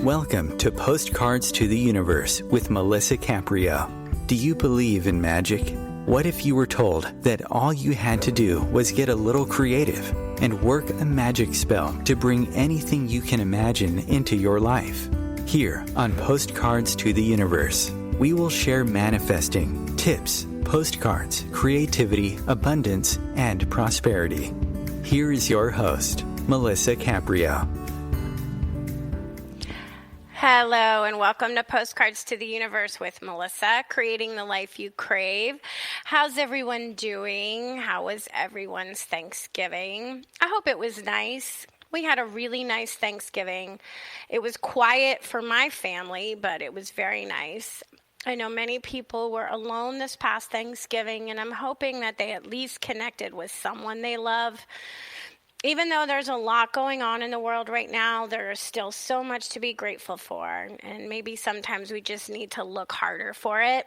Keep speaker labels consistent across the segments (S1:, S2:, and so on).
S1: Welcome to Postcards to the Universe with Melisa Caprio. Do you believe in magic? What if you were told that all you had to do was get a little creative and work a magic spell to bring anything you can imagine into your life? Here on Postcards to the Universe, we will share manifesting, tips, postcards, creativity, abundance, and prosperity. Here is your host, Melisa Caprio.
S2: Hello and welcome to Postcards to the Universe with Melisa, creating the life you crave. How's everyone doing? How was everyone's Thanksgiving? I hope it was nice. We had a really nice Thanksgiving. It was quiet for my family, but it was very nice. I know many people were alone this past Thanksgiving, and I'm hoping that they at least connected with someone they love. Even though there's a lot going on in the world right now, there is still so much to be grateful for. And maybe sometimes we just need to look harder for it.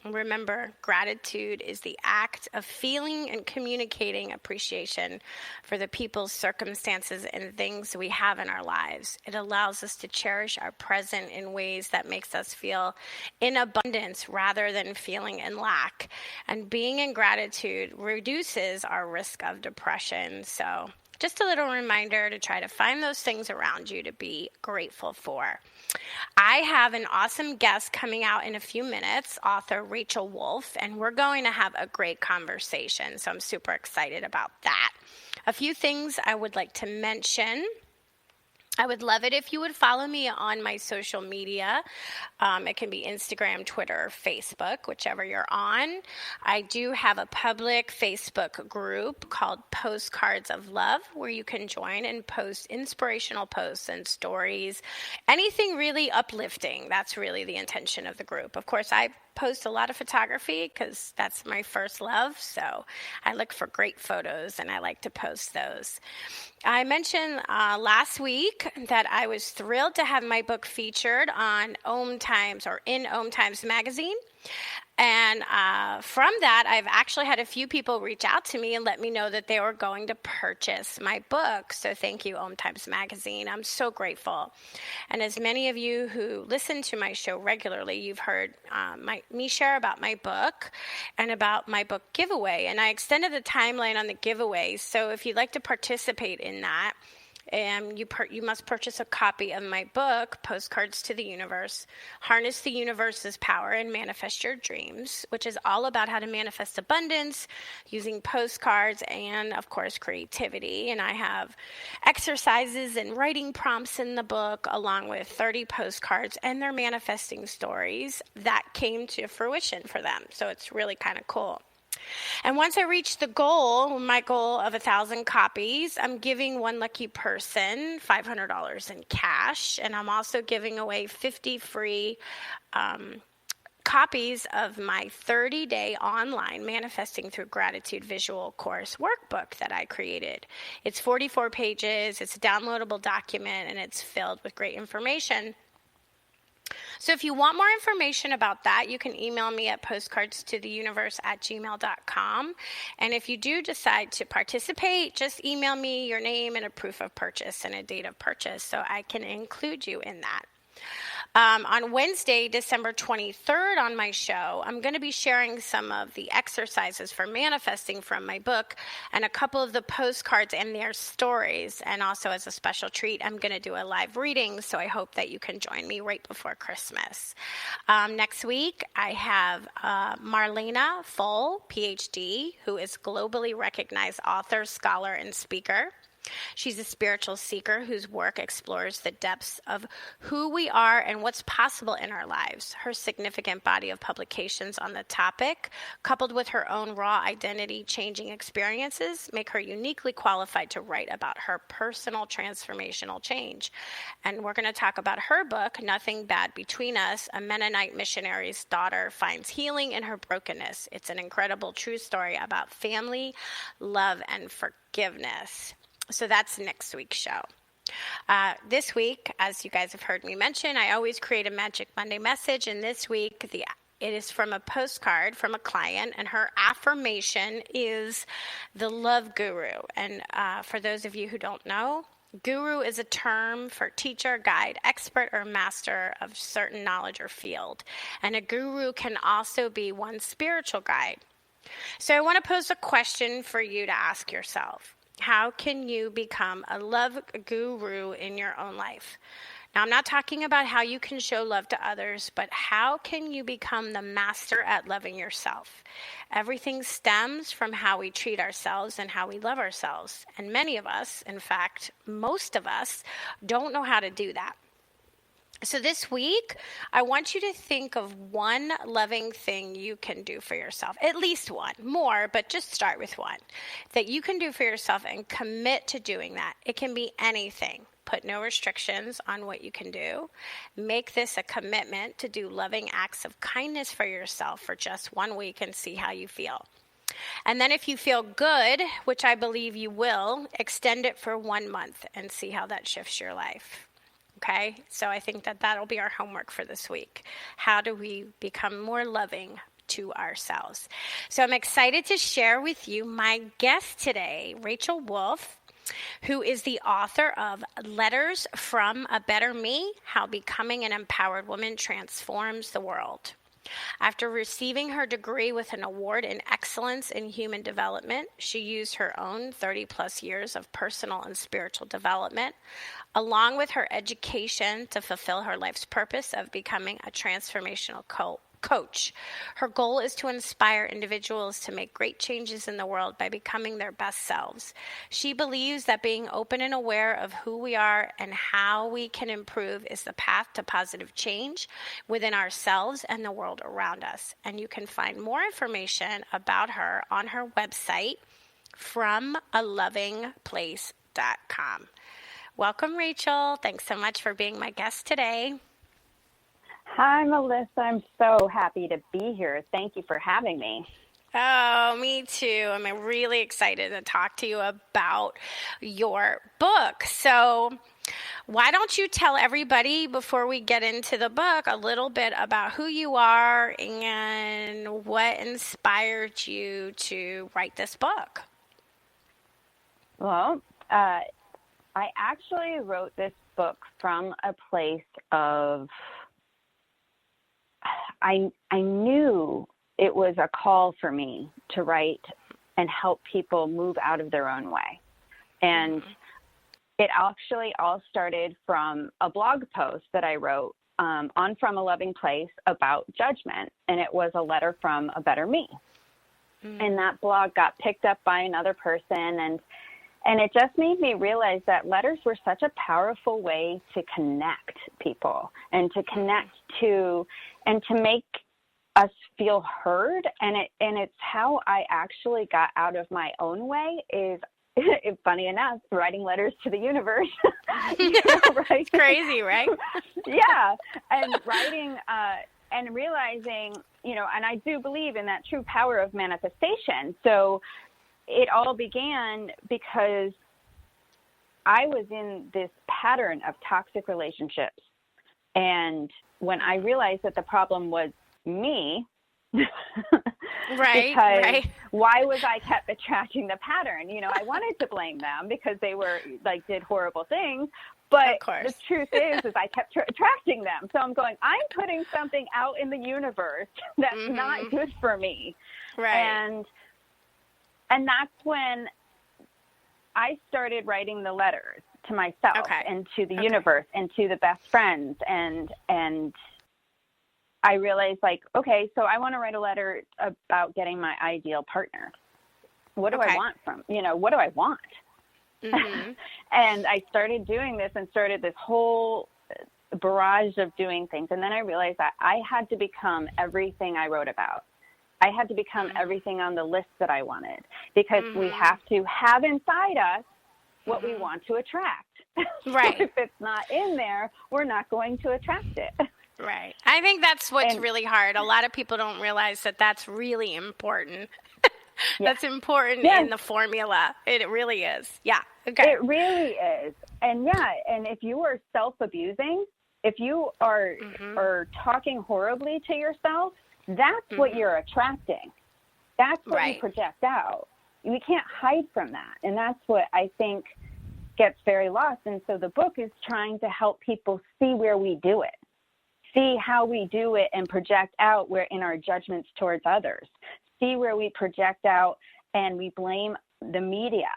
S2: Remember, gratitude is the act of feeling and communicating appreciation for the people's circumstances and things we have in our lives. It allows us to cherish our present in ways that makes us feel in abundance rather than feeling in lack. And being in gratitude reduces our risk of depression. So just a little reminder to try to find those things around you to be grateful for. I have an awesome guest coming out in a few minutes, author Rachael Wolff, and we're going to have a great conversation. So I'm super excited about that. A few things I would like to mention. I would love it if you would follow me on my social media. It can be Instagram, Twitter, or Facebook, whichever you're on. I do have a public Facebook group called Postcards of Love, where you can join and post inspirational posts and stories, anything really uplifting. That's really the intention of the group. Of course, I post a lot of photography because that's my first love. So I look for great photos and I like to post those. I mentioned last week that I was thrilled to have my book featured on OMTimes or in OMTimes magazine. And from that, I've actually had a few people reach out to me and let me know that they were going to purchase my book. So thank you, OMTimes Magazine. I'm so grateful. And as many of you who listen to my show regularly, you've heard me share about my book and about my book giveaway. And I extended the timeline on the giveaway. So if you'd like to participate in that, you must purchase a copy of my book, Postcards to the Universe, Harness the Universe's Power and Manifest Your Dreams, which is all about how to manifest abundance using postcards and, of course, creativity. And I have exercises and writing prompts in the book, along with 30 postcards and their manifesting stories that came to fruition for them. So it's really kind of cool. And once I reach my goal of 1,000 copies, I'm giving one lucky person $500 in cash. And I'm also giving away 50 free copies of my 30-day online Manifesting Through Gratitude visual course workbook that I created. It's 44 pages. It's a downloadable document, and it's filled with great information. So if you want more information about that, you can email me at postcardstotheuniverse@gmail.com. And if you do decide to participate, just email me your name and a proof of purchase and a date of purchase so I can include you in that. On Wednesday, December 23rd on my show, I'm going to be sharing some of the exercises for manifesting from my book and a couple of the postcards and their stories. And also as a special treat, I'm going to do a live reading, so I hope that you can join me right before Christmas. Next week, I have Marlena Full, PhD, who is globally recognized author, scholar, and speaker. She's a spiritual seeker whose work explores the depths of who we are and what's possible in our lives. Her significant body of publications on the topic, coupled with her own raw identity-changing experiences, make her uniquely qualified to write about her personal transformational change. And we're going to talk about her book, Nothing Bad Between Us, a Mennonite missionary's daughter finds healing in her brokenness. It's an incredible true story about family, love, and forgiveness. So that's next week's show. This week, as you guys have heard me mention, I always create a Magic Monday message. And this week, It is from a postcard from a client, and her affirmation is the love guru. And for those of you who don't know, guru is a term for teacher, guide, expert, or master of certain knowledge or field. And a guru can also be one's spiritual guide. So I want to pose a question for you to ask yourself. How can you become a love guru in your own life? Now, I'm not talking about how you can show love to others, but how can you become the master at loving yourself? Everything stems from how we treat ourselves and how we love ourselves. And many of us, in fact, most of us, don't know how to do that. So this week, I want you to think of one loving thing you can do for yourself, at least one, more, but just start with one, that you can do for yourself and commit to doing that. It can be anything. Put no restrictions on what you can do. Make this a commitment to do loving acts of kindness for yourself for just 1 week and see how you feel. And then if you feel good, which I believe you will, extend it for 1 month and see how that shifts your life. Okay, so I think that that'll be our homework for this week. How do we become more loving to ourselves? So I'm excited to share with you my guest today, Rachael Wolff, who is the author of Letters from a Better Me, How Becoming an Empowered Woman Transforms the World. After receiving her degree with an award in excellence in human development, she used her own 30-plus years of personal and spiritual development, along with her education, to fulfill her life's purpose of becoming a transformational coach. Her goal is to inspire individuals to make great changes in the world by becoming their best selves. She believes that being open and aware of who we are and how we can improve is the path to positive change within ourselves and the world around us. And you can find more information about her on her website, FromALovingPlace.com. Welcome, Rachael. Thanks so much for being my guest today.
S3: Hi, Melissa. I'm so happy to be here. Thank you for having me.
S2: Oh, me too. I'm really excited to talk to you about your book. So why don't you tell everybody, before we get into the book, a little bit about who you are and what inspired you to write this book?
S3: Well, I actually wrote this book from a place of, I knew it was a call for me to write and help people move out of their own way. And it actually all started from a blog post that I wrote on From a Loving Place about judgment. And it was a letter from a better me. And that blog got picked up by another person. And it just made me realize that letters were such a powerful way to connect people and to connect to, and to make us feel heard. And it's how I actually got out of my own way is, funny enough, writing letters to the universe.
S2: It's crazy, right?
S3: Yeah. And writing, and realizing, and I do believe in that true power of manifestation. So it all began because I was in this pattern of toxic relationships. And when I realized that the problem was me,
S2: right.
S3: Why was I kept attracting the pattern? I wanted to blame them because they were did horrible things. But the truth is I kept attracting them. So I'm going, I'm putting something out in the universe that's not good for me.
S2: Right.
S3: And that's when I started writing the letters to myself and to the universe and to the best friends. And I realized so I want to write a letter about getting my ideal partner. What do I want what do I want? And I started doing this and started this whole barrage of doing things. And then I realized that I had to become everything I wrote about. I had to become everything on the list that I wanted, because we have to have inside us what we want to attract.
S2: Right.
S3: So if it's not in there, we're not going to attract it.
S2: Right. I think that's what's really hard. A lot of people don't realize that that's really important. That's important in the formula. It really is. Yeah. Okay.
S3: It really is. And and if you are self-abusing, if you are talking horribly to yourself, that's what you're attracting. That's what
S2: Right.
S3: you project out. We can't hide from that. And that's what I think gets very lost. And so the book is trying to help people see where we do it, see how we do it and project out where in our judgments towards others, see where we project out and we blame the media,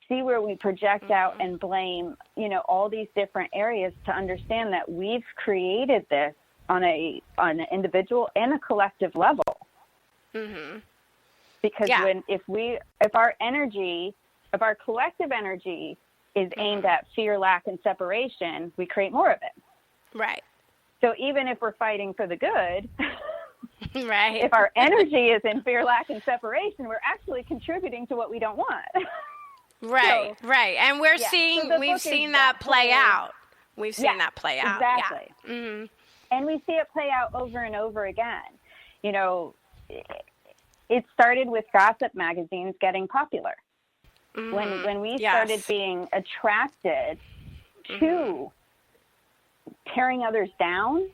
S3: see where we project out and blame, you know, all these different areas, to understand that we've created this on an individual and a collective level. Because if our collective energy is aimed at fear, lack, and separation, we create more of it.
S2: Right.
S3: So even if we're fighting for the good,
S2: Right.
S3: if our energy is in fear, lack, and separation, we're actually contributing to what we don't want.
S2: Right.
S3: So,
S2: right. And we've
S3: so
S2: seen that play out. We've seen that play out.
S3: Exactly.
S2: Yeah.
S3: And we see it play out over and over again. You know, it started with gossip magazines getting popular. When we started being attracted to tearing others down,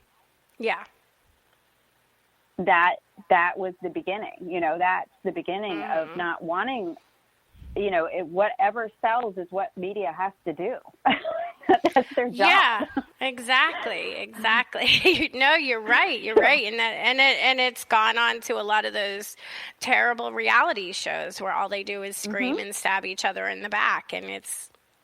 S3: that was the beginning. You know, that's the beginning of not wanting, you know, whatever sells is what media has to do. That's their job.
S2: Yeah, exactly. No, you're right. And it's gone on to a lot of those terrible reality shows where all they do is scream and stab each other in the back. And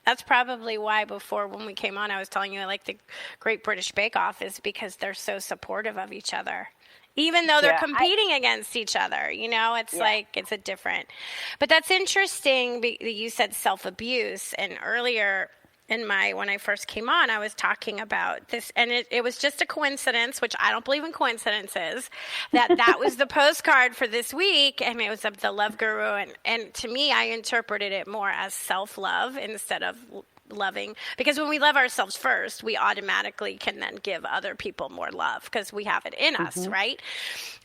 S2: that's probably why before, when we came on, I was telling you I like the Great British Bake Off, is because they're so supportive of each other. Even though they're competing against each other, you know, it's like, it's a different. But that's interesting. You said self-abuse, and earlier when I first came on, I was talking about this, and it was just a coincidence, which I don't believe in coincidences, that was the postcard for this week, and it was of the Love Guru, and to me, I interpreted it more as self-love instead of loving, because when we love ourselves first, we automatically can then give other people more love because we have it in us, right?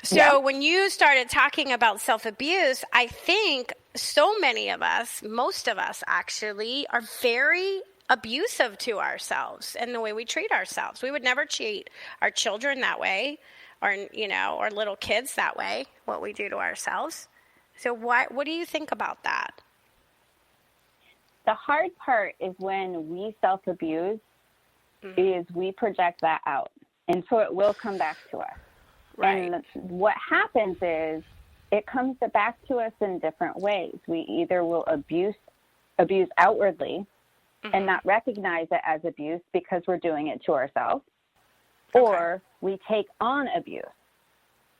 S2: So when you started talking about self-abuse, I think so many of us, most of us actually, are very abusive to ourselves and the way we treat ourselves. We would never treat our children that way, or, you know, or little kids that way, what we do to ourselves. So what do you think about that?
S3: The hard part is when we self-abuse, is we project that out. And so it will come back to us.
S2: Right.
S3: And what happens is it comes back to us in different ways. We either will abuse outwardly and not recognize it as abuse because we're doing it to ourselves, or we take on abuse.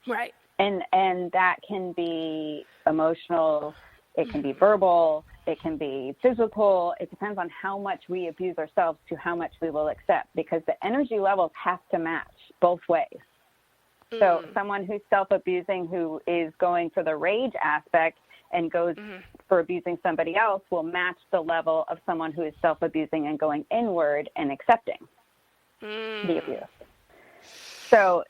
S2: Right.
S3: And that can be emotional, it can be verbal, it can be physical. It depends on how much we abuse ourselves to how much we will accept, because the energy levels have to match both ways. So someone who's self-abusing, who is going for the rage aspect and goes for abusing somebody else, will match the level of someone who is self-abusing and going inward and accepting the abuse. So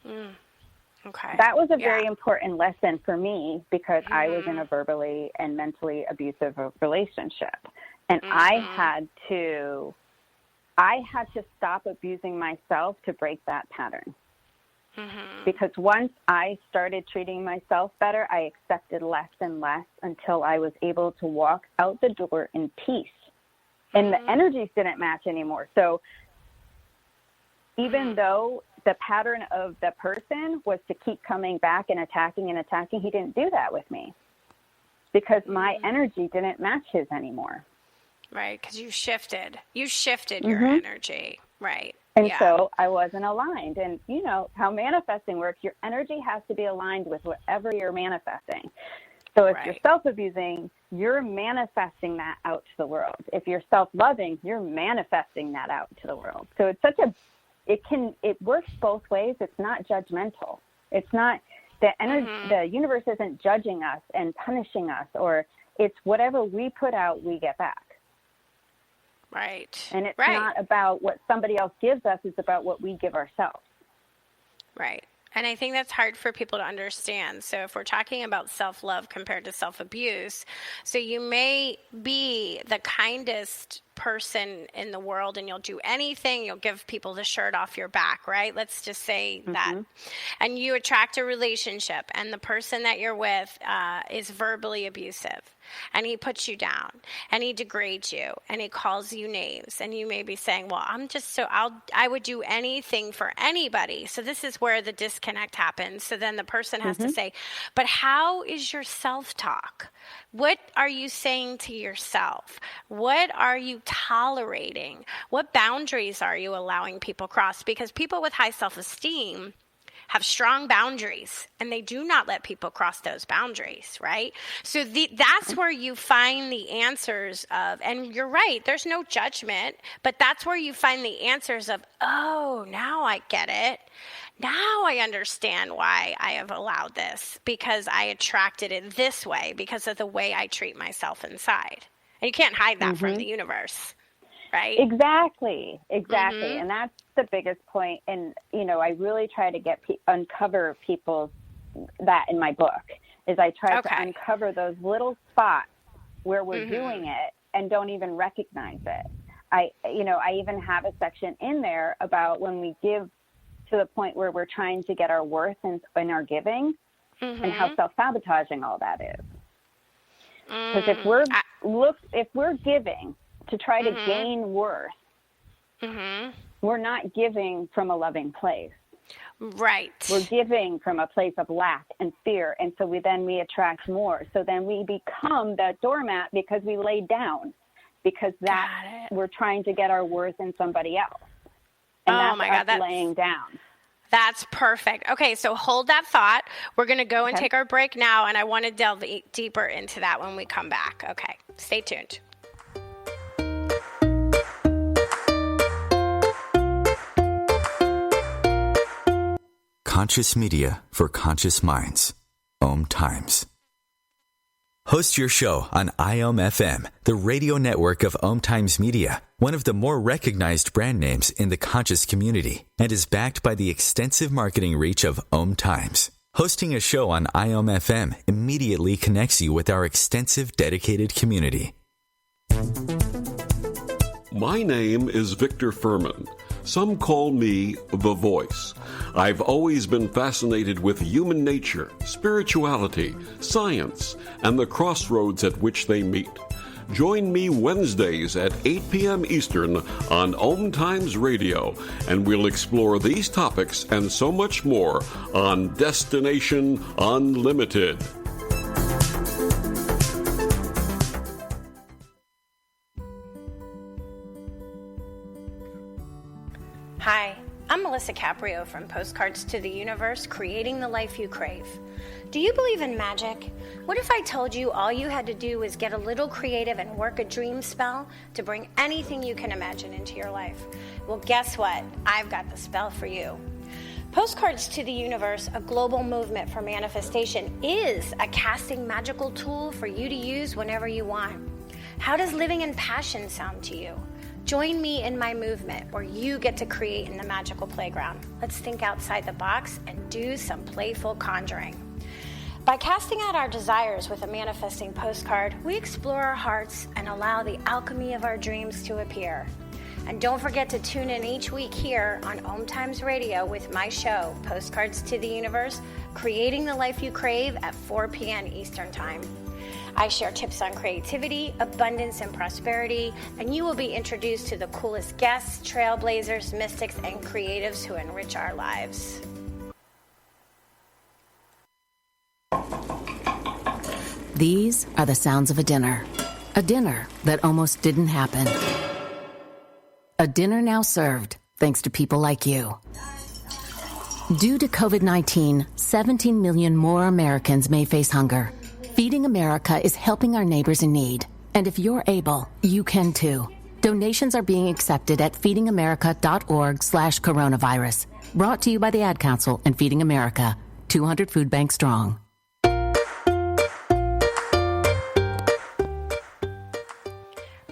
S3: that was a very important lesson for me, because I was in a verbally and mentally abusive relationship. And I had to stop abusing myself to break that pattern. Because once I started treating myself better, I accepted less and less until I was able to walk out the door in peace. And the energies didn't match anymore. So even though the pattern of the person was to keep coming back and attacking, he didn't do that with me, because my energy didn't match his anymore.
S2: Right, because you shifted your energy. Right.
S3: And so I wasn't aligned. And you know how manifesting works. Your energy has to be aligned with whatever you're manifesting. So if you're self-abusing, you're manifesting that out to the world. If you're self-loving, you're manifesting that out to the world. So it's it works both ways. It's not judgmental. It's not the universe isn't judging us and punishing us, or it's whatever we put out, we get back.
S2: Right.
S3: And it's not about what somebody else gives us, it's about what we give ourselves.
S2: Right. And I think that's hard for people to understand. So if we're talking about self-love compared to self-abuse, so you may be the kindest person in the world and you'll do anything, you'll give people the shirt off your back, right? Let's just say that. And you attract a relationship and the person that you're with is verbally abusive and he puts you down and he degrades you and he calls you names, and you may be saying, well, I would do anything for anybody. So this is where the disconnect happens. So then the person has to say, but how is your self-talk? What are you saying to yourself? What are you tolerating? What boundaries are you allowing people cross? Because people with high self-esteem have strong boundaries, and they do not let people cross those boundaries, right? So that's where you find the answers of, and you're right, there's no judgment, but that's where you find the answers of, oh, now I get it. Now I understand why I have allowed this, because I attracted it this way because of the way I treat myself inside. And you can't hide that from the universe, right?
S3: Exactly. And that's the biggest point. And, I really try to uncover people's, that in my book, is I try to uncover those little spots where we're doing it and don't even recognize it. I even have a section in there about when we give to the point where we're trying to get our worth in our giving and how self-sabotaging all that is. Because if we're giving to try to gain worth, we're not giving from a loving place.
S2: Right.
S3: We're giving from a place of lack and fear. And so we attract more. So then we become that doormat because we lay down, because we're trying to get our worth in somebody else. And that's laying down.
S2: That's perfect. Okay, so hold that thought. We're going to go and take our break now, and I want to delve deeper into that when we come back. Okay, stay tuned.
S1: Conscious media for conscious minds. OMTimes. Host your show on IOM-FM, the radio network of OMTimes Media, one of the more recognized brand names in the conscious community, and is backed by the extensive marketing reach of OMTimes. Hosting a show on IOM-FM immediately connects you with our extensive dedicated community.
S4: My name is Victor Furman. Some call me The Voice. I've always been fascinated with human nature, spirituality, science, and the crossroads at which they meet. Join me Wednesdays at 8 p.m. Eastern on OMTimes Radio, and we'll explore these topics and so much more on Destination Unlimited.
S2: Hi, I'm Melisa Caprio from Postcards to the Universe, creating the life you crave. Do you believe in magic? What if I told you all you had to do was get a little creative and work a dream spell to bring anything you can imagine into your life? Well, guess what? I've got the spell for you. Postcards to the Universe, a global movement for manifestation, is a casting magical tool for you to use whenever you want. How does living in passion sound to you? Join me in my movement where you get to create in the magical playground. Let's think outside the box and do some playful conjuring. By casting out our desires with a manifesting postcard, we explore our hearts and allow the alchemy of our dreams to appear. And don't forget to tune in each week here on OMTimes Radio with my show, Postcards to the Universe, creating the life you crave at 4 p.m. Eastern Time. I share tips on creativity, abundance, and prosperity, and you will be introduced to the coolest guests, trailblazers, mystics, and creatives who enrich our lives.
S5: These are the sounds of a dinner that almost didn't happen. A dinner now served, thanks to people like you. Due to COVID-19, 17 million more Americans may face hunger. Feeding America is helping our neighbors in need. And if you're able, you can too. Donations are being accepted at feedingamerica.org/coronavirus. Brought to you by the Ad Council and Feeding America, 200 food banks strong.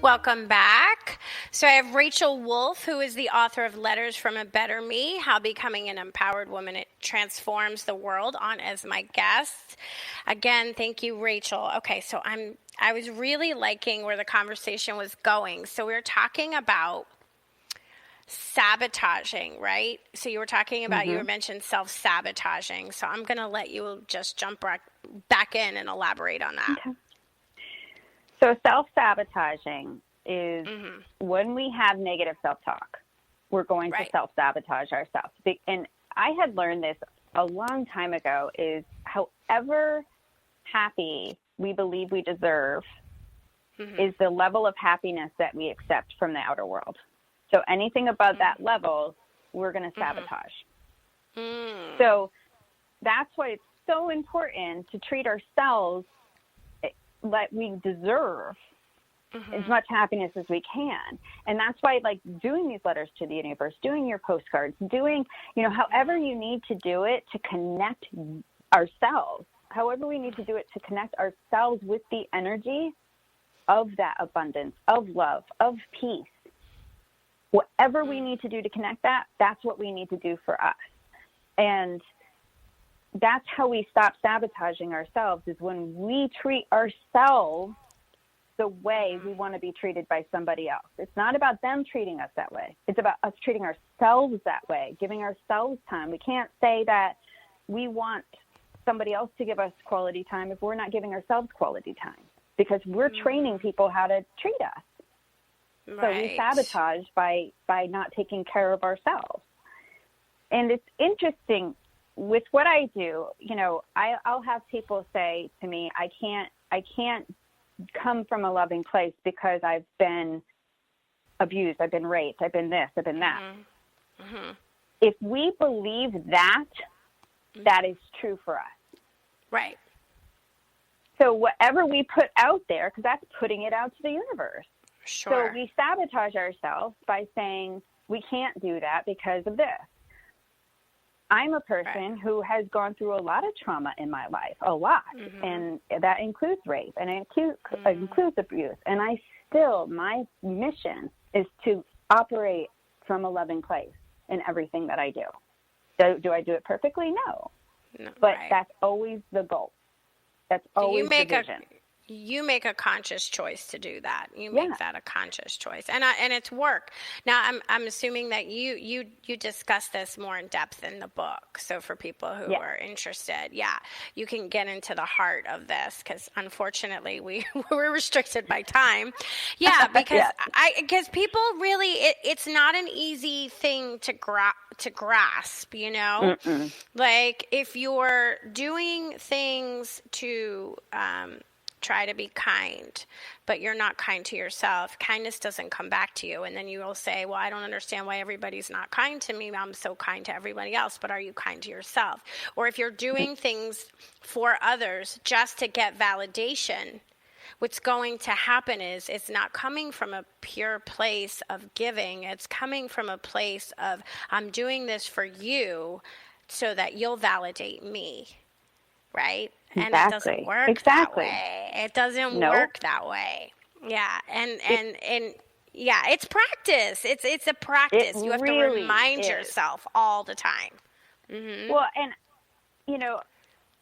S2: Welcome back. So I have Rachael Wolff, who is the author of Letters from a Better Me, How Becoming an Empowered Woman Transforms the World, on as my guest. Again, thank you, Rachael. Okay, so I'm I was really liking where the conversation was going. So we were talking about sabotaging, right? So you were talking about, you mentioned self-sabotaging. So I'm going to let you just jump back in and elaborate on that.
S3: Okay. So self-sabotaging is when we have negative self-talk, we're going to self-sabotage ourselves. And I had learned this a long time ago, is however happy we believe we deserve is the level of happiness that we accept from the outer world. So anything above that level, we're going to sabotage. So that's why it's so important to treat ourselves like we deserve as much happiness as we can. And that's why, like, doing these letters to the universe, doing your postcards, doing, however you need to do it to connect ourselves, however we need to do it to connect ourselves with the energy of that abundance, of love, of peace. Whatever we need to do to connect that, that's what we need to do for us. And that's how we stop sabotaging ourselves, is when we treat ourselves the way we want to be treated by somebody else. It's not about them treating us that way. It's about us treating ourselves that way, giving ourselves time. We can't say that we want somebody else to give us quality time if we're not giving ourselves quality time, because we're training people how to treat us.
S2: Right.
S3: So we sabotage by not taking care of ourselves. And it's interesting with what I do, I'll have people say to me, I can't come from a loving place because I've been abused, I've been raped, I've been this, I've been that. If we believe that, that is true for us.
S2: Right.
S3: So whatever we put out there, because that's putting it out to the universe.
S2: Sure.
S3: So we sabotage ourselves by saying we can't do that because of this. I'm a person who has gone through a lot of trauma in my life, a lot, and that includes rape and it includes abuse. And my mission is to operate from a loving place in everything that I do. Do I do it perfectly? No. But that's always the goal. That's always the vision.
S2: You make a conscious choice to do that. You make that a conscious choice, and it's work. Now, I'm assuming that you discuss this more in depth in the book. So for people who are interested, you can get into the heart of this, because unfortunately we're restricted by time. Yeah, because people really, it's not an easy thing to grasp. Like if you're doing things to try to be kind, but you're not kind to yourself, kindness doesn't come back to you. And then you will say, well, I don't understand why everybody's not kind to me. I'm so kind to everybody else, but are you kind to yourself? Or if you're doing things for others just to get validation, what's going to happen is it's not coming from a pure place of giving. It's coming from a place of, I'm doing this for you so that you'll validate me. Right? And it doesn't work that way. It doesn't work that way. Yeah. And it's practice. It's a practice. You have to remind yourself all the time.
S3: Well, and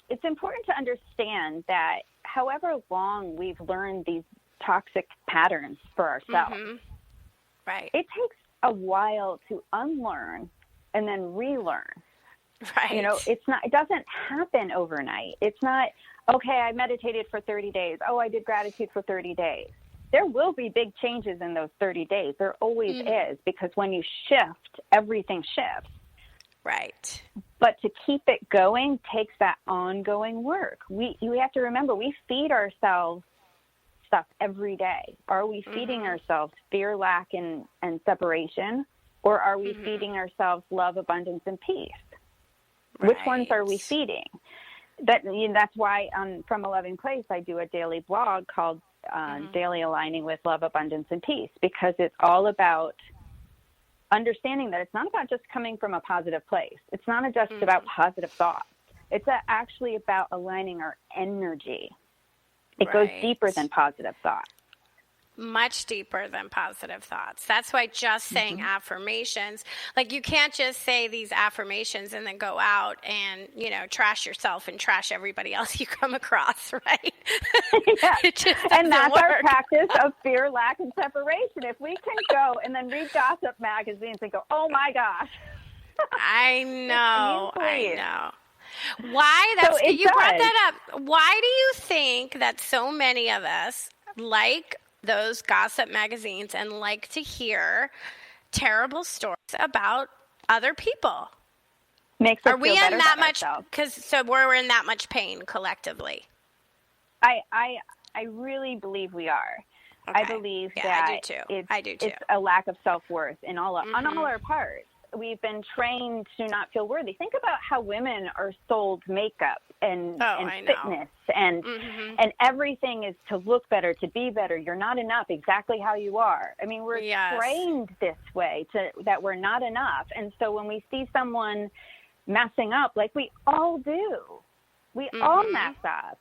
S3: it's important to understand that however long we've learned these toxic patterns for ourselves,
S2: right,
S3: it takes a while to unlearn and then relearn.
S2: Right.
S3: It doesn't happen overnight. It's not, okay, I meditated for 30 days. Oh, I did gratitude for 30 days. There will be big changes in those 30 days. There always is, because when you shift, everything shifts.
S2: Right.
S3: But to keep it going takes that ongoing work. We have to remember, we feed ourselves stuff every day. Are we feeding ourselves fear, lack, and separation? Or are we feeding ourselves love, abundance, and peace? Right. Which ones are we feeding? That's why From a Loving Place, I do a daily blog called Daily Aligning with Love, Abundance, and Peace, because it's all about understanding that it's not about just coming from a positive place. It's not just about positive thoughts. It's actually about aligning our energy. It goes deeper than positive thoughts.
S2: Much deeper than positive thoughts. That's why just saying affirmations, like you can't just say these affirmations and then go out and, trash yourself and trash everybody else you come across, right?
S3: Yeah.
S2: It just
S3: And that's
S2: doesn't
S3: our
S2: work.
S3: practice of fear, lack, and separation. If we can go and then read gossip magazines and go, oh my gosh.
S2: I know.
S3: Please.
S2: Why?
S3: So it
S2: You brought
S3: does.
S2: that up. Why do you think that so many of us like those gossip magazines and like to hear terrible stories about other people?
S3: Makes us
S2: Are we
S3: feel
S2: in
S3: better
S2: that
S3: about
S2: much?
S3: ourselves.
S2: So we're in that much pain collectively.
S3: I really believe we are.
S2: Okay.
S3: I believe
S2: Yeah,
S3: that
S2: I do too.
S3: it's a lack of self-worth on all our parts. We've been trained to not feel worthy. Think about how women are sold makeup and fitness and everything is to look better, to be better. You're not enough exactly how you are. I mean, we're trained this way that we're not enough. And so when we see someone messing up, like we all do, we all mess up.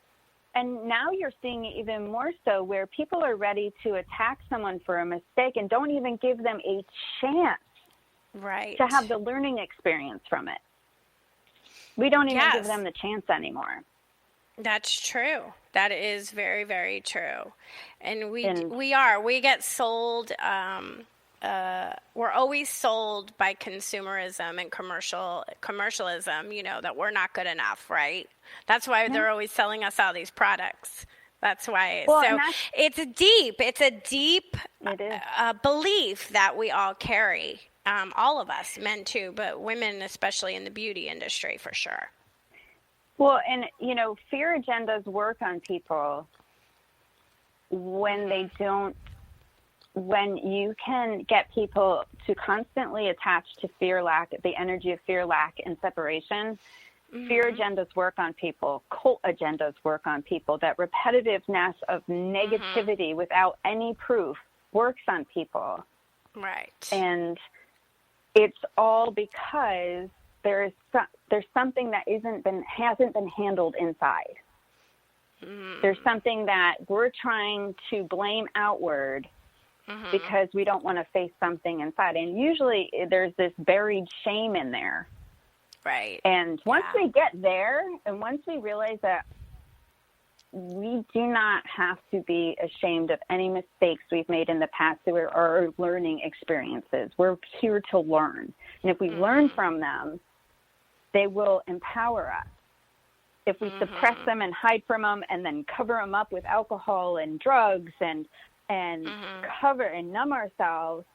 S3: And now you're seeing it even more so where people are ready to attack someone for a mistake and don't even give them a chance to have the learning experience from it. We don't even give them the chance anymore.
S2: That's true. That is very, very true. And we get sold, we're always sold by consumerism and commercialism, that we're not good enough, right? That's why they're always selling us all these products. That's why. It's a deep belief that we all carry. All of us, men too, but women, especially in the beauty industry, for sure.
S3: Well, and, fear agendas work on people when you can get people to constantly attach to fear, lack, the energy of fear, lack, and separation. Fear agendas work on people. Cult agendas work on people. That repetitiveness of negativity without any proof works on people.
S2: Right.
S3: And it's all because there's something that hasn't been handled inside. There's something that we're trying to blame outward because we don't want to face something inside. And usually there's this buried shame in there.
S2: Right.
S3: And once we get there, and once we realize that we do not have to be ashamed of any mistakes we've made in the past or our learning experiences. We're here to learn. And if we learn from them, they will empower us. If we suppress them and hide from them and then cover them up with alcohol and drugs and cover and numb ourselves,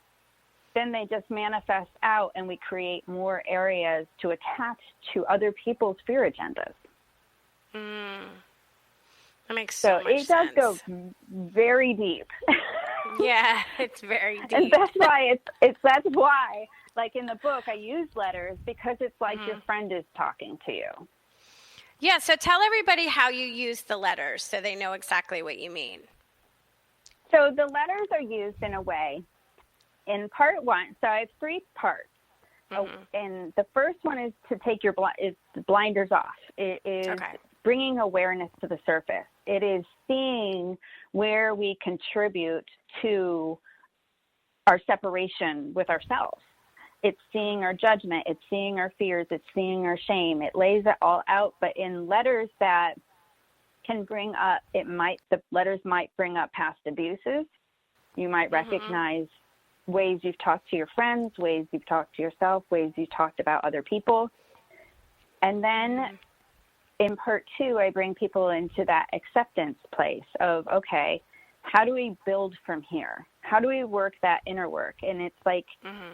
S3: then they just manifest out and we create more areas to attach to other people's fear agendas.
S2: That makes so much sense.
S3: So it does go very deep.
S2: Yeah, it's very deep.
S3: And that's why that's why, like in the book, I use letters because it's like your friend is talking to you.
S2: Yeah, so tell everybody how you use the letters so they know exactly what you mean.
S3: So the letters are used in a way. In part one, so I have 3 parts. And the first one is to take your blinders off. It is bringing awareness to the surface. It is seeing where we contribute to our separation with ourselves. It's seeing our judgment. It's seeing our fears. It's seeing our shame. It lays it all out, but in letters that can bring up, the letters might bring up past abuses. You might recognize ways you've talked to your friends, ways you've talked to yourself, ways you've talked about other people. And then in part 2, I bring people into that acceptance place of, okay, how do we build from here? How do we work that inner work? And it's like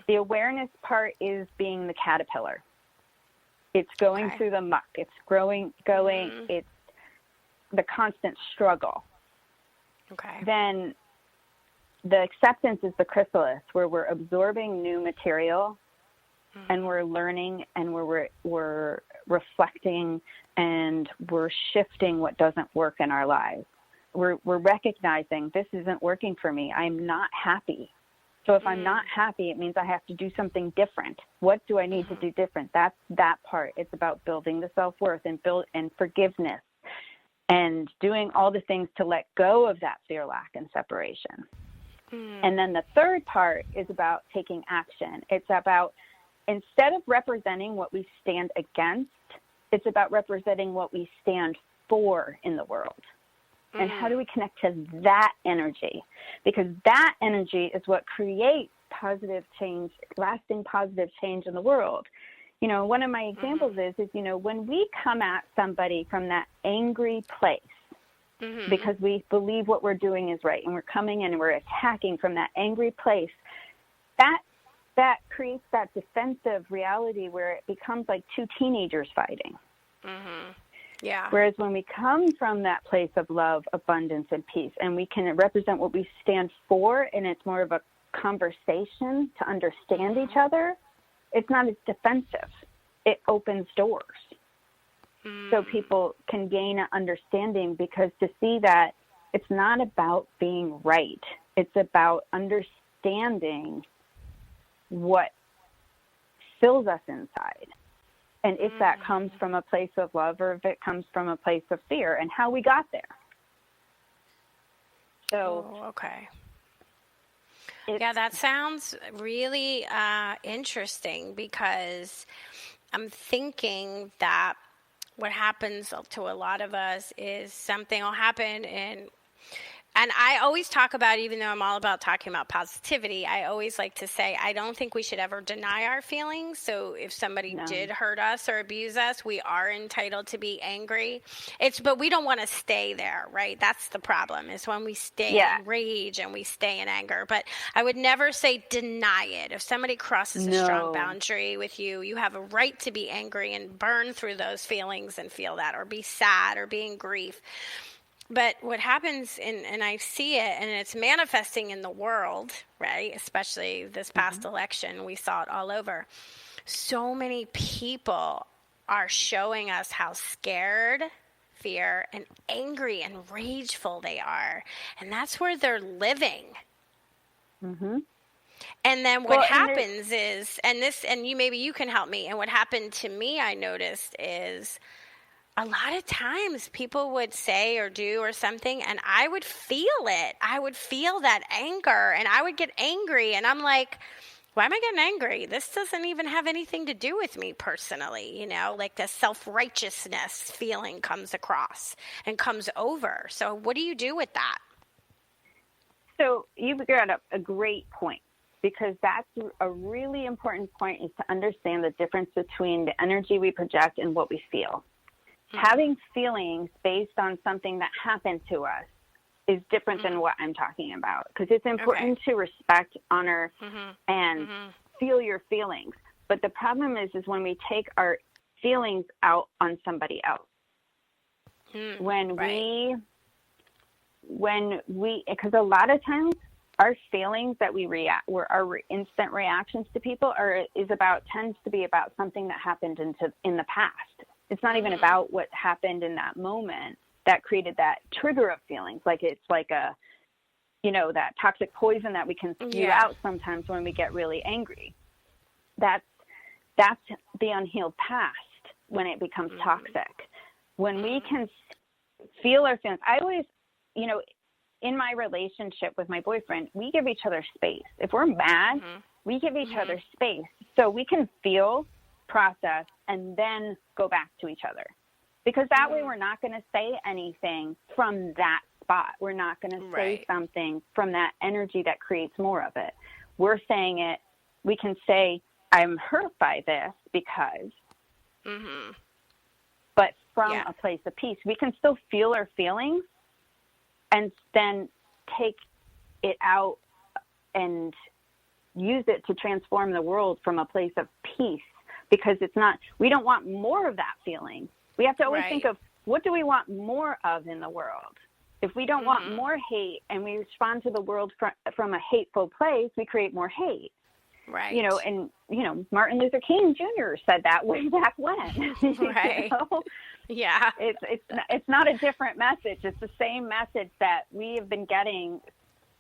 S3: the awareness part is being the caterpillar. It's going through the muck. It's going, it's the constant struggle. Then the acceptance is the chrysalis, where we're absorbing new material and we're learning and we're reflecting and we're shifting what doesn't work in our lives. We're recognizing this isn't working for me. I'm not happy. So if I'm not happy, it means I have to do something different. What do I need to do different? That's that part. It's about building the self-worth and forgiveness and doing all the things to let go of that fear, lack, and separation. And then the third part is about taking action. It's about, instead of representing what we stand against, it's about representing what we stand for in the world. And how do we connect to that energy? Because that energy is what creates positive change, lasting positive change in the world. You know, one of my examples is, you know, when we come at somebody from that angry place, because we believe what we're doing is right, and we're coming in and we're attacking from that angry place, that creates that defensive reality where it becomes like two teenagers fighting.
S2: Yeah.
S3: Whereas when we come from that place of love, abundance, and peace, and we can represent what we stand for, and it's more of a conversation to understand each other, it's not as defensive. It opens doors. So people can gain an understanding, because to see that it's not about being right. It's about understanding what fills us inside. And if that comes from a place of love, or if it comes from a place of fear, and how we got there. So,
S2: okay. Yeah, that sounds really interesting, because I'm thinking that what happens to a lot of us is something will happen, and I always talk about, even though I'm all about talking about positivity, I always like to say I don't think we should ever deny our feelings. So if somebody did hurt us or abuse us, we are entitled to be angry. But we don't want to stay there, right? That's the problem, is when we stay in rage and we stay in anger. But I would never say deny it. If somebody crosses a strong boundary with you, you have a right to be angry and burn through those feelings and feel that, or be sad, or be in grief. But what happens, and I see it, and it's manifesting in the world, right? Especially this past election, we saw it all over. So many people are showing us how scared, fear, and angry and rageful they are. And that's where they're living. And then what happens is, and maybe you can help me, and what happened to me, I noticed, is a lot of times people would say or do or something, and I would feel it. I would feel that anger, and I would get angry, and I'm like, why am I getting angry? This doesn't even have anything to do with me personally, you know, like the self-righteousness feeling comes across and comes over. So what do you do with that?
S3: So you brought up a great point, because that's a really important point, is to understand the difference between the energy we project and what we feel. Having feelings based on something that happened to us is different than what I'm talking about, because it's important to respect, honor, and feel your feelings. But the problem is when we take our feelings out on somebody else. Because a lot of times our feelings that we react, our instant reactions to people tends to be about something that happened in the past. It's not even about what happened in that moment that created that trigger of feelings. Like it's like a, you know, that toxic poison that we can spew out sometimes when we get really angry. That's the unhealed past when it becomes toxic. When we can feel our feelings, I always, you know, in my relationship with my boyfriend, we give each other space. If we're mad, we give each other space so we can feel, process, and then go back to each other. Because that way we're not going to say anything from that spot. We're not going to say something from that energy that creates more of it. We're saying it, we can say, I'm hurt by this because, but from a place of peace. We can still feel our feelings and then take it out and use it to transform the world from a place of peace. Because it's not, we don't want more of that feeling. We have to always think of, what do we want more of in the world? If we don't want more hate and we respond to the world from a hateful place, we create more hate.
S2: Right.
S3: You know, and, you know, Martin Luther King Jr. said that way back when.
S2: Right.
S3: You know?
S2: Yeah.
S3: It's not a different message. It's the same message that we have been getting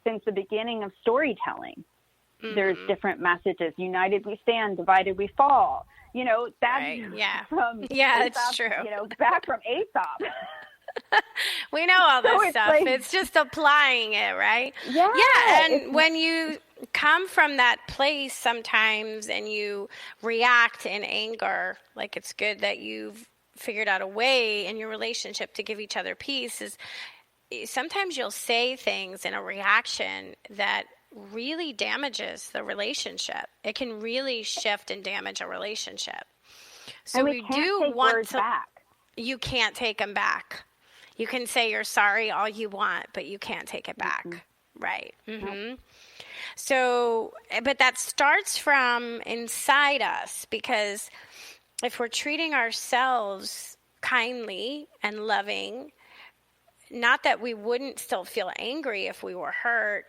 S3: since the beginning of storytelling. There's different messages. United we stand, divided we fall. You know, that's from Aesop,
S2: that's true.
S3: You know, back from Aesop.
S2: We know all this
S3: it's
S2: stuff.
S3: like-
S2: It's just applying it, right?
S3: Yeah.
S2: Yeah, and when you come from that place sometimes and you react in anger, like it's good that you've figured out a way in your relationship to give each other peace, is sometimes you'll say things in a reaction that really damages the relationship. It can really shift and damage a relationship. So
S3: and we can't take words back.
S2: You can't take them back. You can say you're sorry all you want, but you can't take it back. Mm-hmm. Right. Mm-hmm. Nope. So, but that starts from inside us, because if we're treating ourselves kindly and loving, not that we wouldn't still feel angry if we were hurt,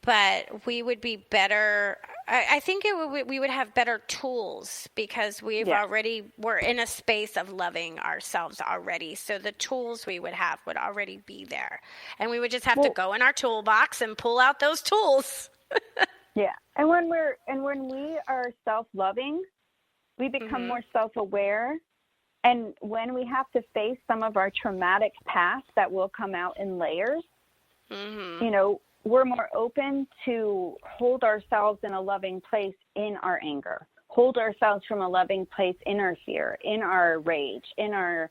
S2: but we would be better. I think we would have better tools, because we're in a space of loving ourselves already. So the tools we would have would already be there, and we would just have to go in our toolbox and pull out those tools.
S3: Yeah, and when we are self-loving, we become more self-aware. And when we have to face some of our traumatic past that will come out in layers, you know, we're more open to hold ourselves in a loving place in our anger, hold ourselves from a loving place in our fear, in our rage, in our,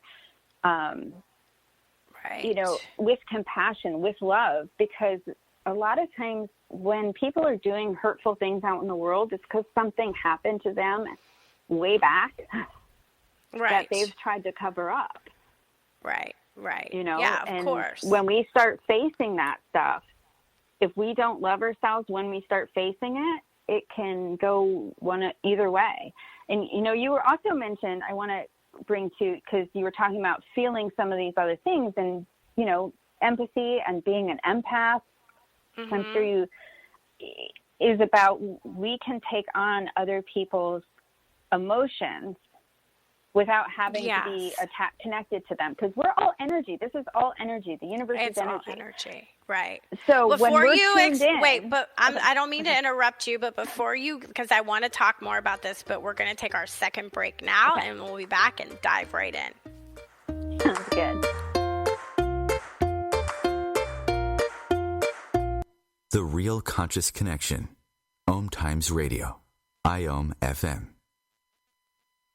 S3: you know, with compassion, with love. Because a lot of times when people are doing hurtful things out in the world, it's because something happened to them way back that they've tried to cover up.
S2: Right.
S3: You know,
S2: yeah,
S3: and
S2: of course.
S3: when we start facing that stuff, if we don't love ourselves when we start facing it, it can go either way. And, you know, you were also mentioned, I want to bring to, because you were talking about feeling some of these other things, and, you know, empathy and being an empath, I'm sure you, is about we can take on other people's emotions without having to be connected to them, because we're all energy. This is all energy. The universe is energy.
S2: It's all energy, right?
S3: So
S2: before
S3: when we're
S2: you
S3: wait,
S2: but I don't mean to interrupt you, but before you, because I want to talk more about this, but we're going to take our second break now, and we'll be back and dive right in.
S3: Sounds good.
S1: The Real Conscious Connection. OMTimes Radio. IOM FM.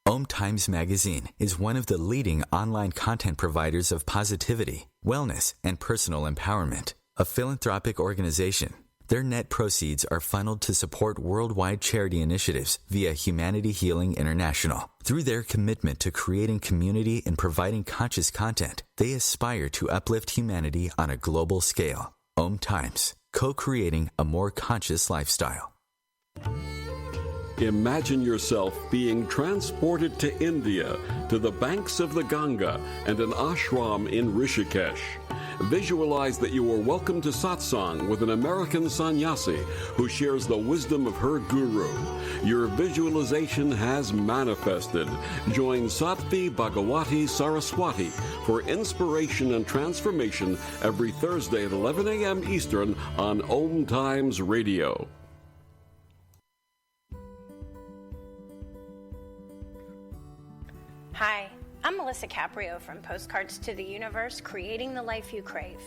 S1: OMTimes Magazine is one of the leading online content providers of positivity, wellness, and personal empowerment. A philanthropic organization, their net proceeds are funneled to support worldwide charity initiatives via Humanity Healing International. Through their commitment to creating community and providing conscious content, they aspire to uplift humanity on a global scale. OMTimes, co-creating a more conscious lifestyle.
S4: Imagine yourself being transported to India, to the banks of the Ganga and an ashram in Rishikesh. Visualize that you are welcome to satsang with an American sannyasi who shares the wisdom of her guru. Your visualization has manifested. Join Sattvi Bhagawati Saraswati for inspiration and transformation every Thursday at 11 a.m. Eastern on OMTimes Radio.
S2: Hi, I'm Melisa Caprio from Postcards to the Universe, creating the life you crave.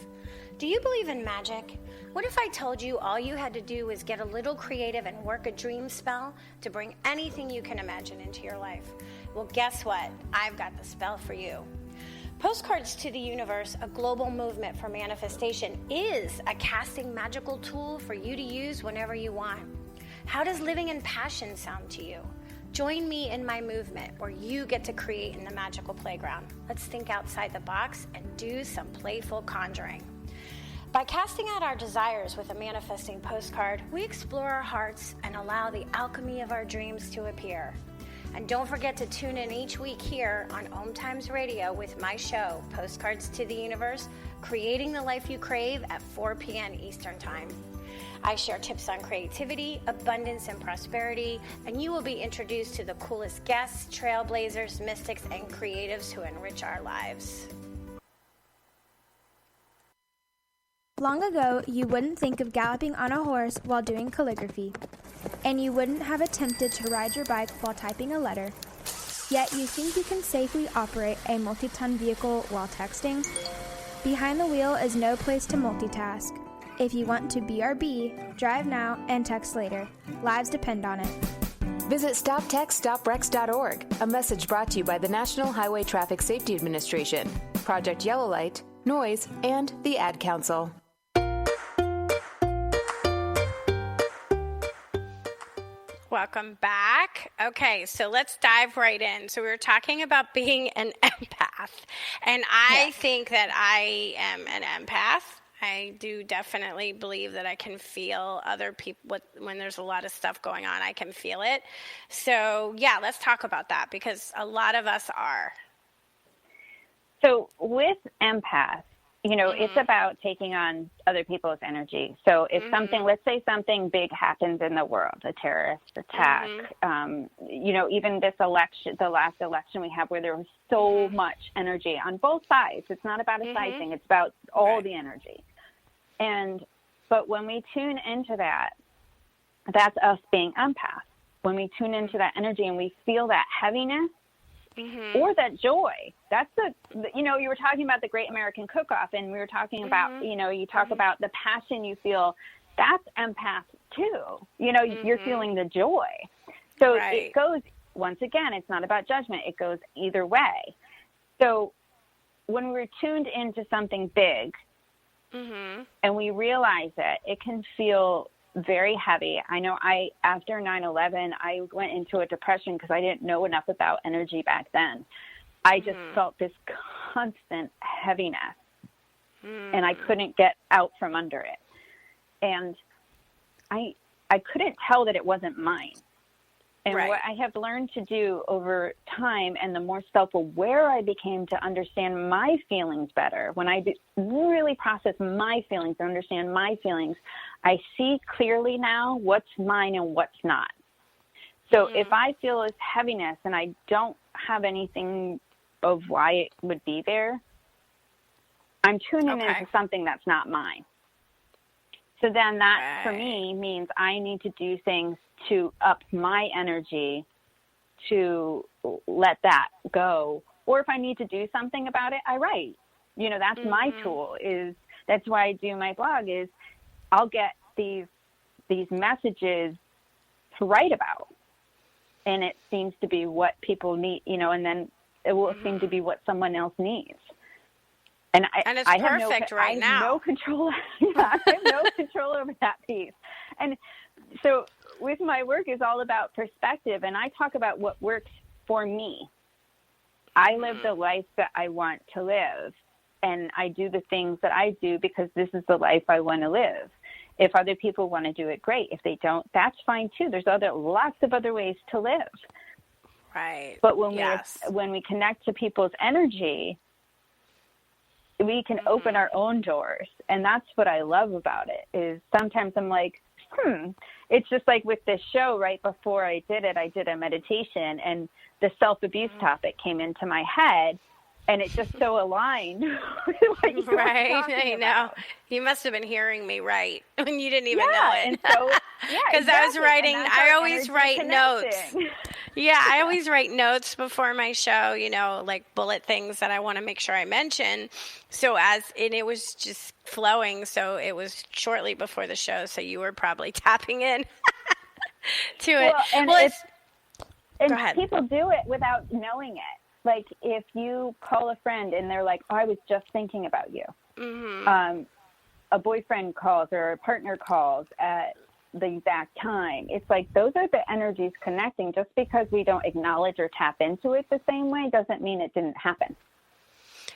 S2: Do you believe in magic? What if I told you all you had to do was get a little creative and work a dream spell to bring anything you can imagine into your life? Well, guess what? I've got the spell for you. Postcards to the Universe, a global movement for manifestation, is a casting magical tool for you to use whenever you want. How does living in passion sound to you? Join me in my movement where you get to create in the magical playground. Let's think outside the box and do some playful conjuring. By casting out our desires with a manifesting postcard, we explore our hearts and allow the alchemy of our dreams to appear. And don't forget to tune in each week here on OMTimes Radio with my show, Postcards to the Universe, creating the life you crave at 4 p.m. Eastern Time. I share tips on creativity, abundance, and prosperity, and you will be introduced to the coolest guests, trailblazers, mystics, and creatives who enrich our lives.
S6: Long ago, you wouldn't think of galloping on a horse while doing calligraphy, and you wouldn't have attempted to ride your bike while typing a letter, yet you think you can safely operate a multi-ton vehicle while texting? Behind the wheel is no place to multitask. If you want to BRB, drive now and text later. Lives depend on it.
S7: Visit StopTextStopWrecks.org, a message brought to you by the National Highway Traffic Safety Administration, Project Yellow Light, Noise, and the Ad Council.
S2: Welcome back. Okay, so let's dive right in. So we were talking about being an empath, and I think that I am an empath. I do definitely believe that I can feel other people when there's a lot of stuff going on. I can feel it. So yeah, let's talk about that because a lot of us are.
S3: So with empaths, it's about taking on other people's energy. So if let's say something big happens in the world, a terrorist attack, even this election, the last election we have where there was so much energy on both sides. It's not about a side thing. It's about all the energy. But when we tune into that, that's us being empaths. When we tune into that energy and we feel that heaviness, or that joy. That's you were talking about the Great American Cook-Off, and we were talking about, you talk about the passion you feel. That's empath too. You're feeling the joy. So it goes, once again, it's not about judgment. It goes either way. So when we're tuned into something big and we realize it can feel very heavy. I know after 9/11, I went into a depression because I didn't know enough about energy back then. I just felt this constant heaviness and I couldn't get out from under it. And I couldn't tell that it wasn't mine. And what I have learned to do over time, and the more self-aware I became to understand my feelings better, when I really process my feelings and understand my feelings, I see clearly now what's mine and what's not. So if I feel this heaviness and I don't have anything of why it would be there, I'm tuning into something that's not mine. So then that, for me, means I need to do things to up my energy to let that go. Or if I need to do something about it, I write. That's my tool. That's why I do my blog is I'll get these messages to write about. And it seems to be what people need, and then it will seem to be what someone else needs. And
S2: it's
S3: I
S2: perfect
S3: have no control. I have no control over that piece. And so with my work is all about perspective. And I talk about what works for me. I live the life that I want to live. And I do the things that I do because this is the life I want to live. If other people want to do it, great. If they don't, that's fine too. There's lots of other ways to live.
S2: Right.
S3: But when we connect to people's energy, we can open our own doors. And that's what I love about it is sometimes I'm like, it's just like with this show right before I did it, I did a meditation and the self-abuse topic came into my head and it just so aligned with what you were talking about.
S2: You must have been hearing me right when you didn't even know it.
S3: And so,
S2: because I was writing, I always write notes. Yeah, I always write notes before my show, like bullet things that I want to make sure I mention. So and it was just flowing. So it was shortly before the show. So you were probably tapping in to it.
S3: And people do it without knowing it. Like if you call a friend and they're like, I was just thinking about you. A boyfriend calls or a partner calls at the exact time. It's like those are the energies connecting. Just because we don't acknowledge or tap into it the same way doesn't mean it didn't happen.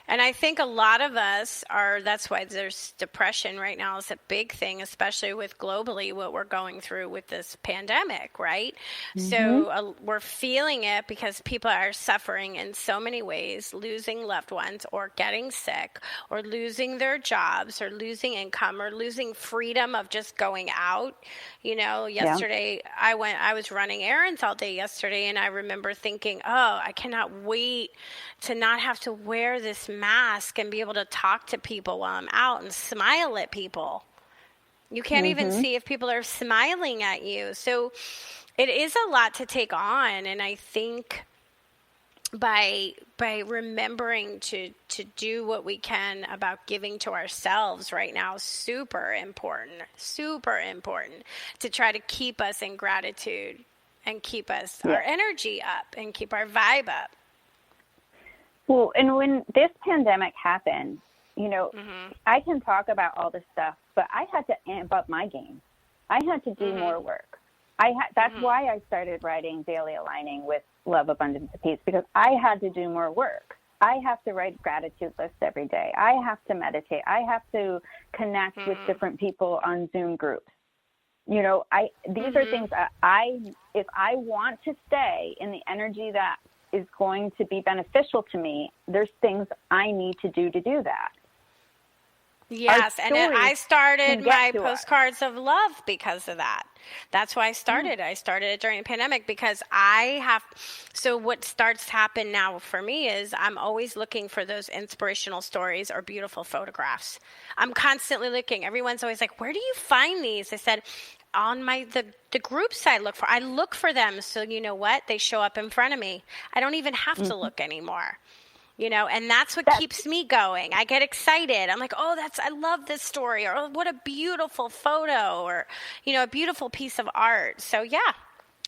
S2: And I think a lot of us that's why there's depression right now is a big thing, especially with globally what we're going through with this pandemic, right? So we're feeling it because people are suffering in so many ways, losing loved ones or getting sick or losing their jobs or losing income or losing freedom of just going out. Yesterday I was running errands all day yesterday and I remember thinking, I cannot wait to not have to wear this mask and be able to talk to people while I'm out and smile at people. You can't even see if people are smiling at you. So it is a lot to take on. And I think by remembering to do what we can about giving to ourselves right now, super important to try to keep us in gratitude and keep us our energy up and keep our vibe up.
S3: Well, and when this pandemic happened, you know, I can talk about all this stuff, but I had to amp up my game. I had to do more work. That's why I started writing Daily Aligning with Love, Abundance, and Peace, because I had to do more work. I have to write gratitude lists every day. I have to meditate. I have to connect with different people on Zoom groups. You know, these are things that if I want to stay in the energy that is going to be beneficial to me, there's things I need to do that.
S2: Yes, and I started my Postcards of Love because of that. That's why I started. I started it during the pandemic because so what starts to happen now for me is I'm always looking for those inspirational stories or beautiful photographs. I'm constantly looking. Everyone's always like, where do you find these? I said, on the groups I look for them. So you know what? They show up in front of me. I don't even have to look anymore. You know, and that's what keeps me going. I get excited. I'm like, I love this story, or what a beautiful photo, or, you know, a beautiful piece of art. So yeah,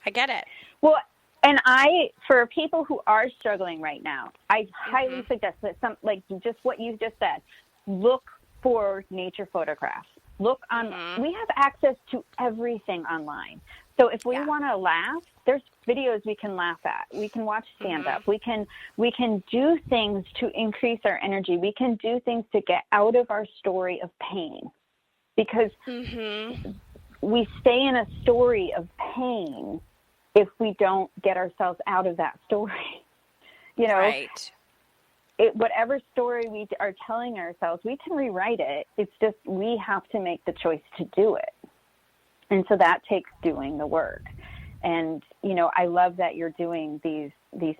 S2: I get it.
S3: Well, and for people who are struggling right now, I highly suggest that just what you just said, look for nature photographs. Look on, we have access to everything online. So if we want to laugh, there's videos we can laugh at. We can watch stand-up. We can do things to increase our energy. We can do things to get out of our story of pain, because we stay in a story of pain if we don't get ourselves out of that story. You know,
S2: right.
S3: Whatever story we are telling ourselves, we can rewrite it. It's just we have to make the choice to do it. And so that takes doing the work. And, you know, I love that you're doing these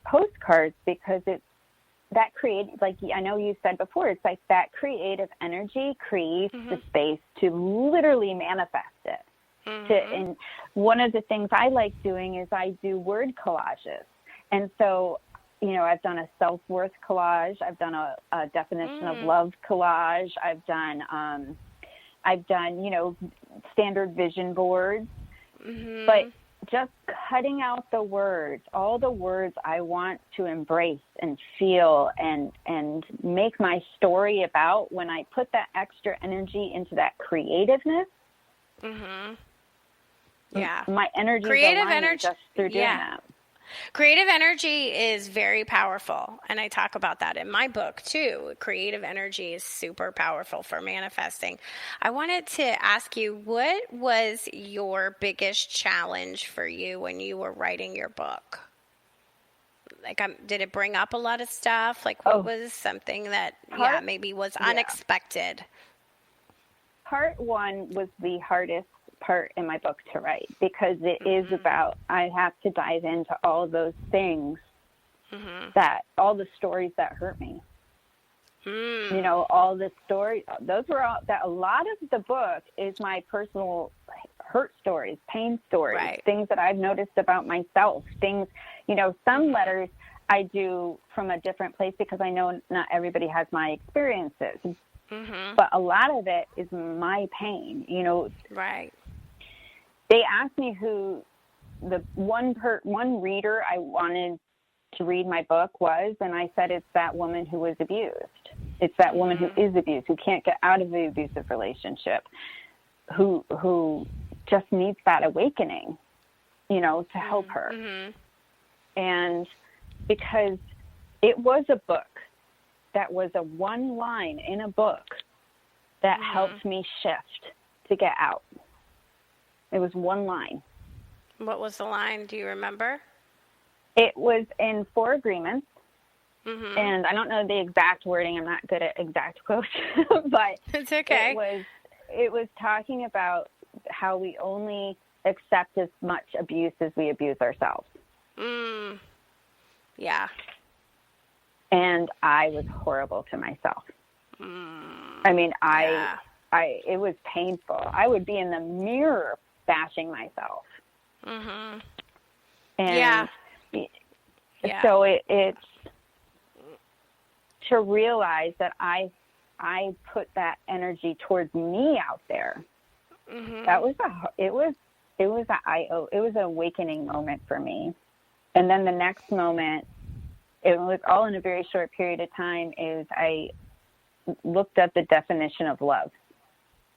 S3: postcards, because that creates, like I know you said before, it's like that creative energy creates the space to literally manifest it. And one of the things I like doing is I do word collages. And so, you know, I've done a self-worth collage. I've done a definition of love collage. I've done, you know, standard vision boards. But just cutting out the words, all the words I want to embrace and feel and make my story about, when I put that extra energy into that creativeness, my energy is just through doing that.
S2: Creative energy is very powerful, and I talk about that in my book too. Creative energy is super powerful for manifesting. I wanted to ask you, what was your biggest challenge for you when you were writing your book? Like, did it bring up a lot of stuff? Like, what was something that maybe was unexpected?
S3: Part one was the hardest part in my book to write, because it is about, I have to dive into all those things that, all the stories that hurt me. You know, all the stories, those were all, that a lot of the book is my personal hurt stories, pain stories, things that I've noticed about myself, things, you know, some letters I do from a different place because I know not everybody has my experiences. But a lot of it is my pain, you know. They asked me who the one reader I wanted to read my book was, and I said it's that woman who was abused. It's that woman who is abused, who can't get out of the abusive relationship, who just needs that awakening, you know, to help her. And because it was a book that was a one line in a book that helped me shift to get out. It was one line.
S2: What was the line? Do you remember?
S3: It was in 4 agreements. And I don't know the exact wording. I'm not good at exact quotes, but
S2: it's okay.
S3: It was talking about how we only accept as much abuse as we abuse ourselves.
S2: Yeah.
S3: And I was horrible to myself. I mean, it was painful. I would be in the mirror bashing myself. And so to realize that I put that energy towards me out there. That was it was an awakening moment for me. And then the next moment, it was all in a very short period of time, is I looked at the definition of love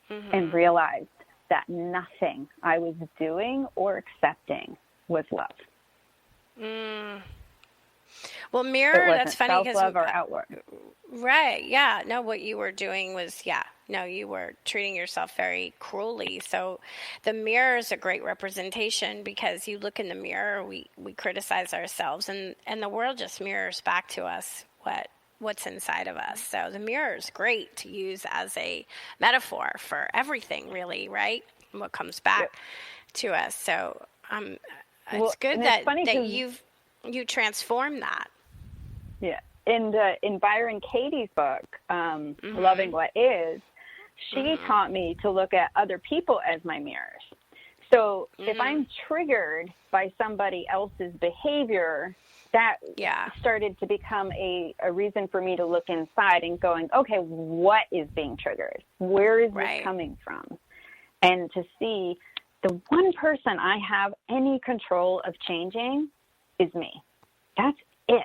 S3: and realized that nothing I was doing or accepting was love.
S2: Well, mirror, that's funny because
S3: self-love or outward.
S2: Right. Yeah. No, what you were doing was, you were treating yourself very cruelly. So the mirror is a great representation, because you look in the mirror, we criticize ourselves, and the world just mirrors back to us what's inside of us. So the mirror is great to use as a metaphor for everything, really, right? What comes back to us. So it's good that you transform that.
S3: Yeah. In Byron Katie's book, Loving What Is, she taught me to look at other people as my mirrors. So if I'm triggered by somebody else's behavior, that started to become a reason for me to look inside and going, okay, what is being triggered? Where is this coming from? And to see the one person I have any control of changing is me. That's it.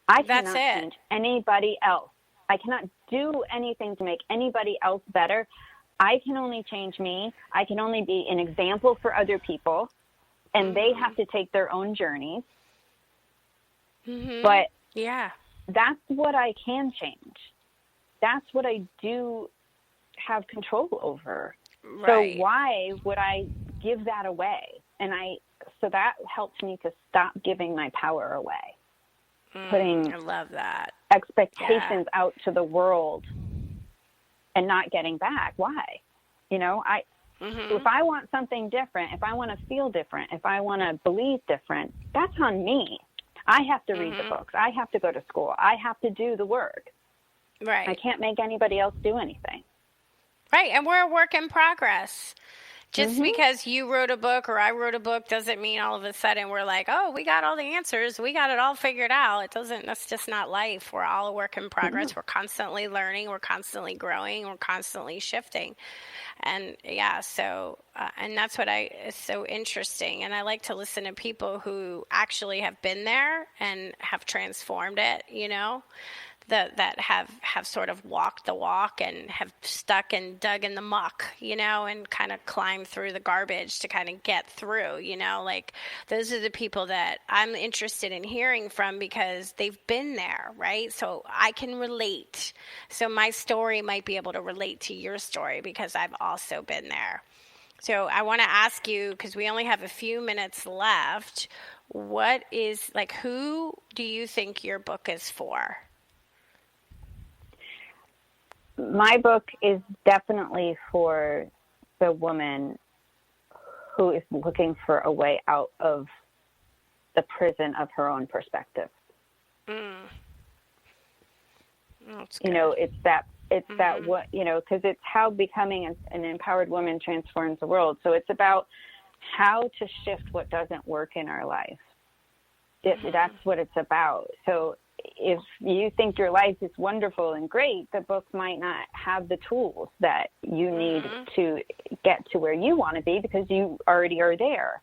S3: I cannot change anybody else. I cannot do anything to make anybody else better. I can only change me. I can only be an example for other people, and they have to take their own journeys. But that's what I can change. That's what I do have control over. Right. So why would I give that away? So that helps me to stop giving my power away. Putting
S2: I love that.
S3: expectations out to the world and not getting back. Why? If I want something different, if I want to feel different, if I want to believe different, that's on me. I have to read the books. I have to go to school. I have to do the work.
S2: Right.
S3: I can't make anybody else do anything.
S2: Right. And we're a work in progress. Just because you wrote a book or I wrote a book doesn't mean all of a sudden we're like, oh, we got all the answers. We got it all figured out. That's just not life. We're all a work in progress. We're constantly learning. We're constantly growing. We're constantly shifting. And and that's what is so interesting. And I like to listen to people who actually have been there and have transformed it, that have sort of walked the walk and have stuck and dug in the muck, and kind of climbed through the garbage to kind of get through, like those are the people that I'm interested in hearing from, because they've been there, right? So I can relate. So my story might be able to relate to your story because I've also been there. So I want to ask you, because we only have a few minutes left, who do you think your book is for?
S3: My book is definitely for the woman who is looking for a way out of the prison of her own perspective.
S2: That's good.
S3: Because it's how becoming an empowered woman transforms the world. So it's about how to shift what doesn't work in our life. That's what it's about. So if you think your life is wonderful and great, the book might not have the tools that you need to get to where you want to be, because you already are there.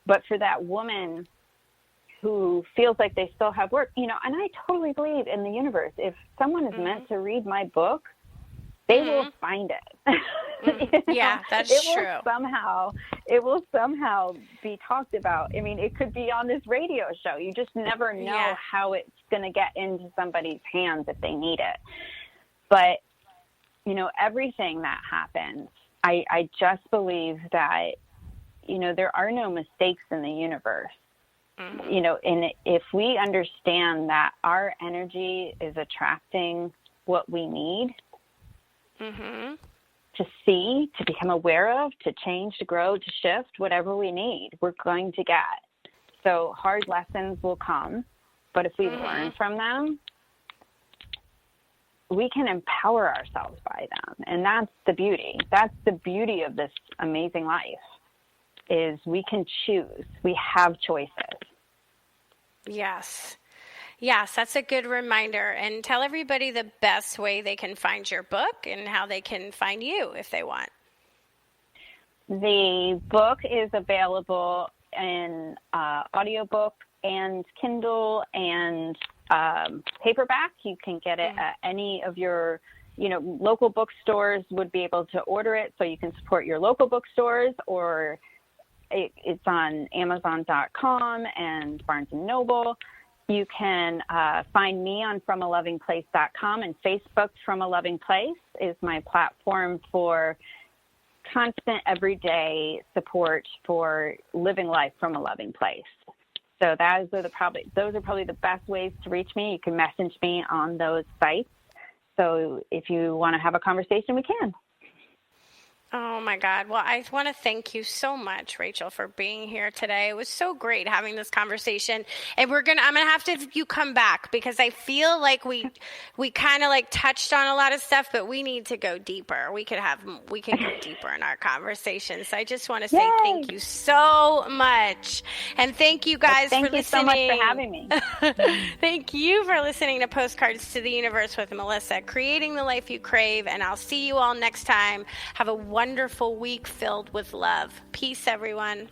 S3: But for that woman who feels like they still have work, and I totally believe in the universe. If someone is meant to read my book, they will find it.
S2: Yeah, that's true.
S3: It will somehow be talked about. I mean, it could be on this radio show. You just never know how it's going to get into somebody's hands if they need it. But, everything that happens, I just believe that, there are no mistakes in the universe. And if we understand that our energy is attracting what we need, to see, to become aware of, to change, to grow, to shift, whatever we need, we're going to get. So hard lessons will come, but if we learn from them, we can empower ourselves by them. And that's the beauty. That's the beauty of this amazing life, is we can choose. We have choices.
S2: Yes. Yes, that's a good reminder. And tell everybody the best way they can find your book and how they can find you if they want.
S3: The book is available in audiobook and Kindle and paperback. You can get it at any of your, local bookstores would be able to order it, so you can support your local bookstores, or it's on Amazon.com and Barnes & Noble. You can find me on FromALovingPlace.com, and Facebook From a Loving Place is my platform for constant everyday support for living life from a loving place. So those are probably the best ways to reach me. You can message me on those sites. So if you want to have a conversation, we can.
S2: Oh my God. Well, I want to thank you so much, Rachael, for being here today. It was so great having this conversation. And I'm going to have to have you come back, because I feel like we kind of like touched on a lot of stuff, but we need to go deeper. We can go deeper in our conversation. So I just want to say thank you so much. And thank you guys for listening.
S3: Thank you so much for having me.
S2: Thank you for listening to Postcards to the Universe with Melisa, creating the life you crave. And I'll see you all next time. Have a wonderful week filled with love. Peace, everyone.